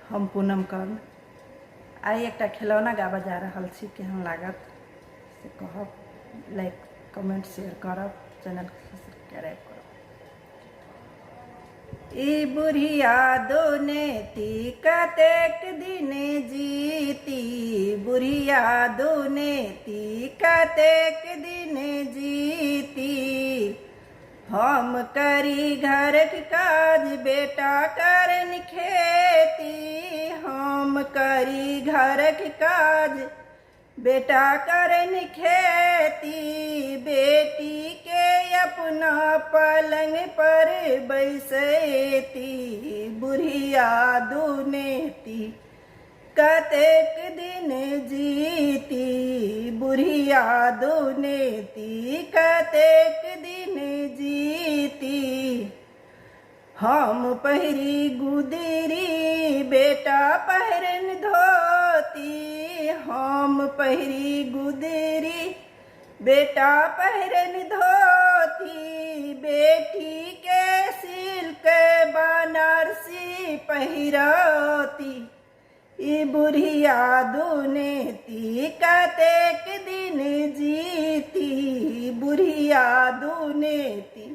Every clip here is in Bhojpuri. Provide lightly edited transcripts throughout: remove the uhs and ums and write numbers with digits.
हम पूनम कर्ण आई एक खिलौना गाबा जा रहा छी। केहन लागत से कहब, लाइक कमेंट शेयर करब, चैनल सब्सक्राइब करब। ई बुढ़िया दुनेती कतेक दिन जीती, बुढ़िया दुनेती कतेक दिन जीती। हम करी घर के काज बेटा करन खेती, हम करी घर के काज बेटा करन खेती। बेटी के अपना पलंग पर बैसती, बुढ़िया दुनेती कतेक दिन जीती, बुढ़िया दुनेती कतेक दिन जीती। हम पहिरी गुदरी बेटा पहिरन धोती, हम पहिरी गुदरी बेटा पहिरन धोती। बेटी के सिल्क बनारसी पहिरती, ई बुढ़िया दुनेती कतेक दिन जीती, बुढ़िया दुनेती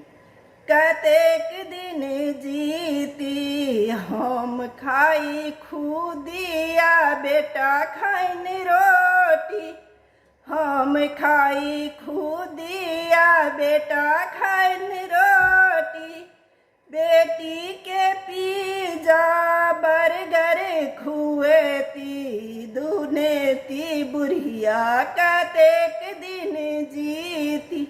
कतेक दिन जीती। हम खाई खुदिया बेटा खाइन रोटी, हम खाई खुदिया बेटा खाइन रोटी। बेटी के पिज्जा बर्गर खुएती, दुनेती बुढ़िया कतेक दिन जीती,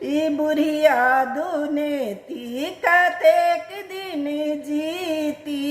ई बुढ़िया दुनेती कतेक दिन जीती।